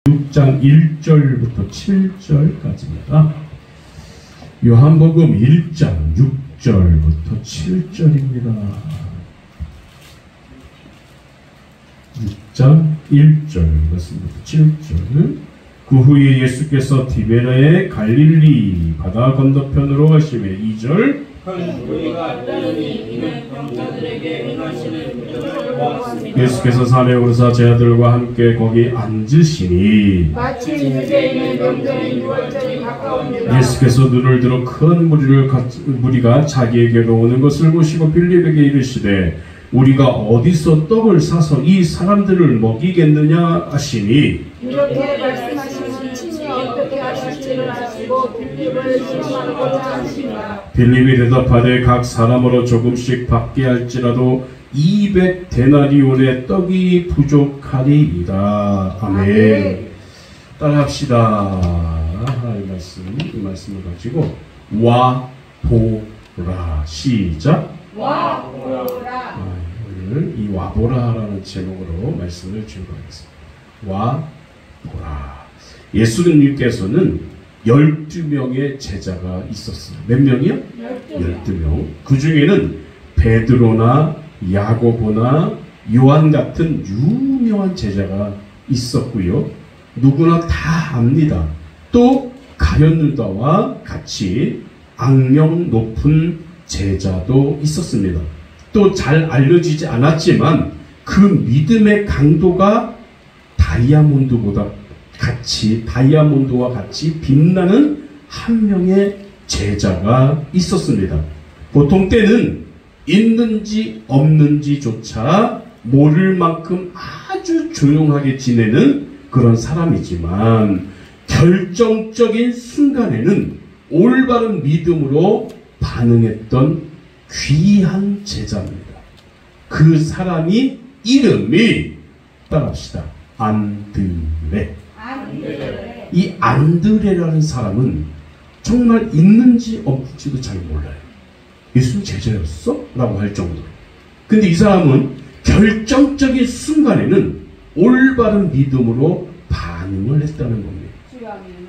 6장 1절부터 7절까지입니다. 요한복음 1장 6절부터 7절입니다. 6장 1절 말씀부터 7절. 그 후에 예수께서 디베라의 갈릴리 바다 건너편으로 가시매 2절. 예수께서 산에 오르사 제 아들과 함께 거기 앉으시니 마침 유대인의 명절인 6월절이 가까운지라. 예수께서 눈을 들어 큰 무리가 자기에게로 오는 것을 보시고 빌립에게 이르시되 우리가 어디서 떡을 사서 이 사람들을 먹이겠느냐 하시니 이렇게 말씀하시면 친히 어떻게 하실지를 아시고 빌립을 시험하고자 하시니라. 빌립이 대답하되 각 사람으로 조금씩 받게 할지라도 200데나리온의 떡이 부족하리이다. 아멘. 따라합시다. 이 말씀을 가지고 와 보라. 시작. 와 보라. 오늘 이 와보라라는 제목으로 말씀을 준비하겠습니다. 와보라. 예수님께서는 12명의 제자가 있었어요. 몇 명이요? 12명. 그 중에는 베드로나 야고보나 요한 같은 유명한 제자가 있었고요. 누구나 다 압니다. 또 가룟 유다와 같이 악명 높은 제자도 있었습니다. 또 잘 알려지지 않았지만 그 믿음의 강도가 다이아몬드와 같이 빛나는 한 명의 제자가 있었습니다. 보통 때는 있는지 없는지조차 모를 만큼 아주 조용하게 지내는 그런 사람이지만 결정적인 순간에는 올바른 믿음으로 반응했던 귀한 제자입니다. 그 사람이 이름이 따라합시다. 안드레. 이 안드레라는 사람은 정말 있는지 없는지도 잘 몰라요. 예수님 제자였어? 라고 할 정도로. 근데 이 사람은 결정적인 순간에는 올바른 믿음으로 반응을 했다는 겁니다.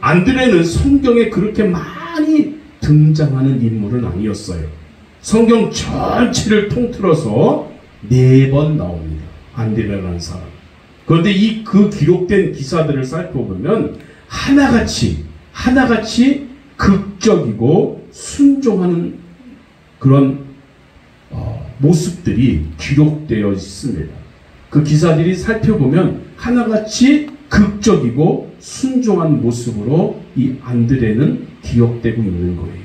안드레는 성경에 그렇게 많이 등장하는 인물은 아니었어요. 성경 전체를 통틀어서 4번 나옵니다. 안드레라는 사람. 그런데 그 기록된 기사들을 살펴보면 하나같이 극적이고 순종하는 그런 모습들이 기록되어 있습니다. 그 기사들이 살펴보면 하나같이 극적이고 순종한 모습으로 이 안드레는 기억되고 있는 거예요.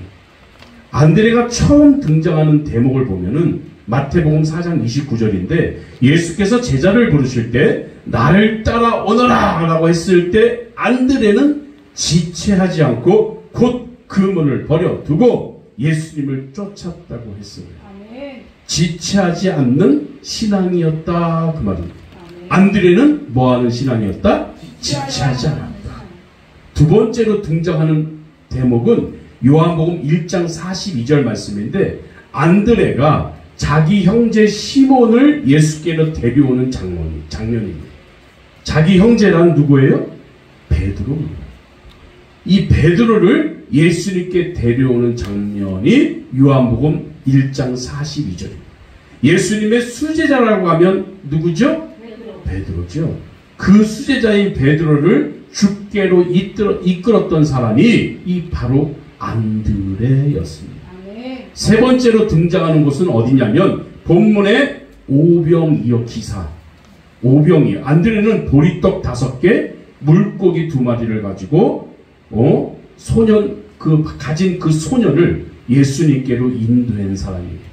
안드레가 처음 등장하는 대목을 보면은 마태복음 4장 29절인데 예수께서 제자를 부르실 때 나를 따라오너라 라고 했을 때 안드레는 지체하지 않고 곧 그물을 버려두고 예수님을 쫓았다고 했습니다. 지체하지 않는 신앙이었다 그 말입니다. 안드레는 뭐하는 신앙이었다? 지체하지 않았다. 두 번째로 등장하는 대목은 요한복음 1장 42절 말씀인데 안드레가 자기 형제 시몬을 예수께로 데려오는 장면입니다. 자기 형제란 누구예요? 베드로입니다. 이 베드로를 예수님께 데려오는 장면이 요한복음 1장 42절입니다. 예수님의 수제자라고 하면 누구죠? 베드로죠. 그 수제자인 베드로를 주께로 이끌었던 사람이 이 바로 안드레였습니다. 세 번째로 등장하는 곳은 어디냐면 본문의 오병이어 기사. 오병이어. 안드레는 보리떡 5개, 물고기 2마리를 가지고 가진 그 소년을 예수님께로 인도한 사람이에요.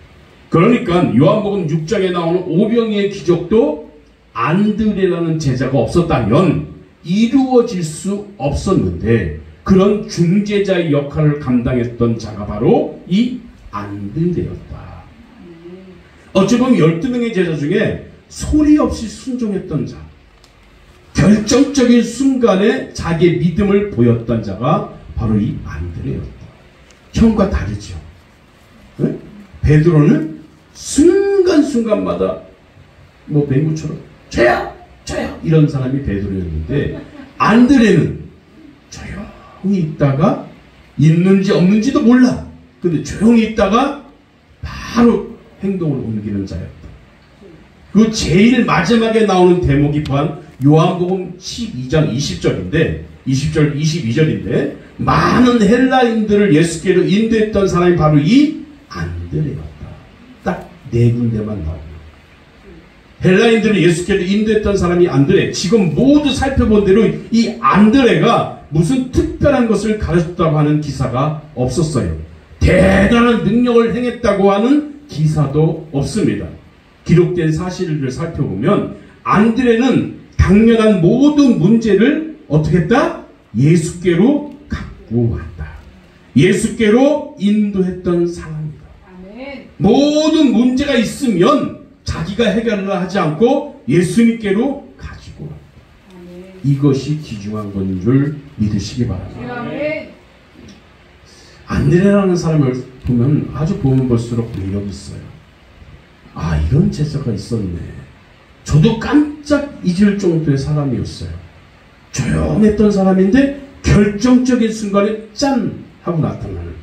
그러니까 요한복음 6장에 나오는 오병이의 기적도 안드레라는 제자가 없었다면 이루어질 수 없었는데 그런 중재자의 역할을 감당했던 자가 바로 이 안드레였다. 어찌 보면 12명의 제자 중에 소리 없이 순종했던 자, 결정적인 순간에 자기의 믿음을 보였던 자가 바로 이 안드레였다. 형과 다르죠. 네? 베드로는 순간순간마다 맹구처럼 저야 이런 사람이 베드로였는데 안드레는 조용히 있다가 있는지 없는지도 몰라. 근데 조용히 있다가 바로 행동을 옮기는 자였다. 그 제일 마지막에 나오는 대목이 또한 요한복음 12장 20절인데 20절 22절인데 많은 헬라인들을 예수께로 인도했던 사람이 바로 이 안드레였다. 딱 네 군데만 나옵니다. 헬라인들을 예수께로 인도했던 사람이 안드레. 지금 모두 살펴본 대로 이 안드레가 무슨 특별한 것을 가르쳤다고 하는 기사가 없었어요. 대단한 능력을 행했다고 하는 기사도 없습니다. 기록된 사실을 살펴보면 안드레는 당연한 모든 문제를 어떻게 했다? 예수께로 갖고 왔다. 예수께로 인도했던 사람입니다. 아멘. 모든 문제가 있으면 자기가 해결을 하지 않고 예수님께로 가지고 왔다. 아멘. 이것이 귀중한 것인 줄 믿으시기 바랍니다. 아멘. 안드레라는 사람을 보면 아주 보면 볼수록 매력이 있어요. 아, 이런 제자가 있었네. 저도 깜짝 잊을 정도의 사람이었어요. 조용했던 사람인데 결정적인 순간에 짠 하고 나타나는.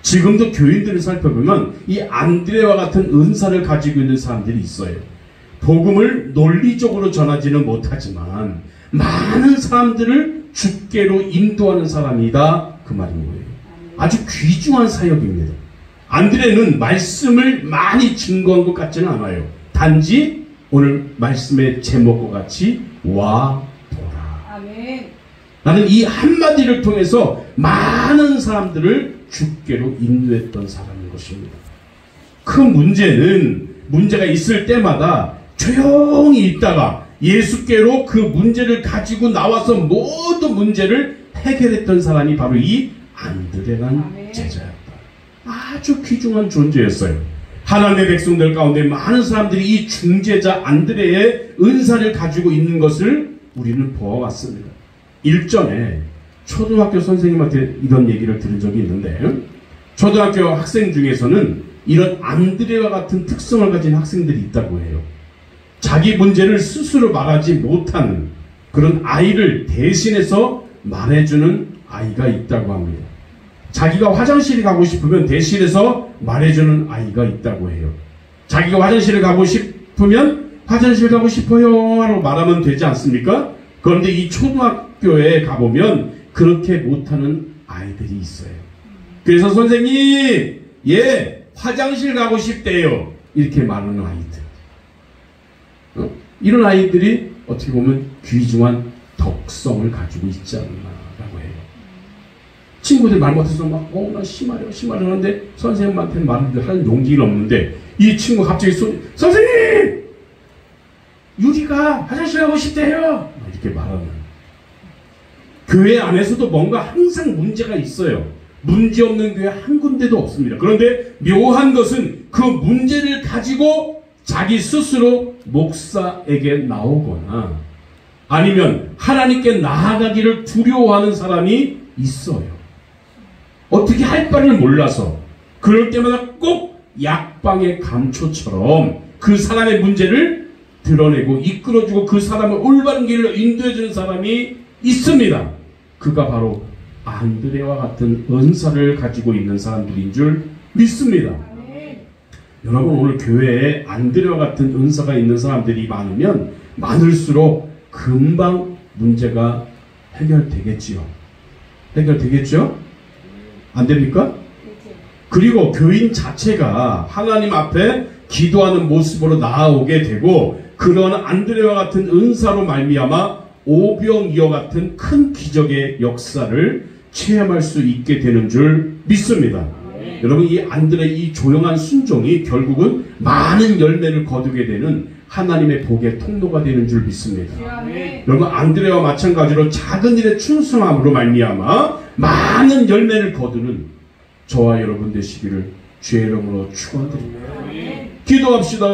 지금도 교인들을 살펴보면 이 안드레와 같은 은사를 가지고 있는 사람들이 있어요. 복음을 논리적으로 전하지는 못하지만 많은 사람들을 주께로 인도하는 사람이다, 그 말인 거예요. 아주 귀중한 사역입니다. 안드레는 말씀을 많이 증거한 것 같지는 않아요. 단지 오늘 말씀의 제목과 같이 와 보라. 아멘. 나는 이 한마디를 통해서 많은 사람들을 주께로 인도했던 사람인 것입니다. 그 문제는 문제가 있을 때마다 조용히 있다가 예수께로 그 문제를 가지고 나와서 모든 문제를 해결했던 사람이 바로 이 안드레라는 제자였다. 아주 귀중한 존재였어요. 하나님의 백성들 가운데 많은 사람들이 이 중재자 안드레의 은사를 가지고 있는 것을 우리는 보아왔습니다. 일전에 초등학교 선생님한테 이런 얘기를 들은 적이 있는데, 초등학교 학생 중에서는 이런 안드레와 같은 특성을 가진 학생들이 있다고 해요. 자기 문제를 스스로 말하지 못하는 그런 아이를 대신해서 말해주는 아이가 있다고 합니다. 자기가 화장실에 가고 싶으면 대신해서 말해주는 아이가 있다고 해요. 자기가 화장실에 가고 싶으면 화장실 가고 싶어요 라고 말하면 되지 않습니까? 그런데 이 초등학교에 가보면 그렇게 못하는 아이들이 있어요. 그래서 선생님, 예, 화장실 가고 싶대요, 이렇게 말하는 아이들. 이런 아이들이 어떻게 보면 귀중한 덕성을 가지고 있지 않나라고 해요. 친구들 말 못해서 막 나 심하려 하는데 선생님한테 말을 하는 용기가 없는데 이 친구 갑자기 선생님! 유리가 화장실 가고 싶대요! 이렇게 말하는. 교회 안에서도 뭔가 항상 문제가 있어요. 문제 없는 교회 한 군데도 없습니다. 그런데 묘한 것은 그 문제를 가지고 자기 스스로 목사에게 나오거나 아니면 하나님께 나아가기를 두려워하는 사람이 있어요. 어떻게 할 바를 몰라서 그럴 때마다 꼭 약방의 감초처럼 그 사람의 문제를 드러내고 이끌어주고 그 사람을 올바른 길로 인도해주는 사람이 있습니다. 그가 바로 안드레와 같은 은사를 가지고 있는 사람들인 줄 믿습니다. 여러분, 오늘 교회에 안드레와 같은 은사가 있는 사람들이 많으면 많을수록 금방 문제가 해결되겠지요. 해결되겠죠? 안 됩니까? 그리고 교인 자체가 하나님 앞에 기도하는 모습으로 나아오게 되고 그런 안드레와 같은 은사로 말미암아 오병이어 같은 큰 기적의 역사를 체험할 수 있게 되는 줄 믿습니다. 여러분, 이 안드레 이 조용한 순종이 결국은 많은 열매를 거두게 되는 하나님의 복의 통로가 되는 줄 믿습니다. 여러분, 안드레와 마찬가지로 작은 일에 충성함으로 말미암아 많은 열매를 거두는 저와 여러분 되시기를 주의 이름으로 축원드립니다. 기도합시다.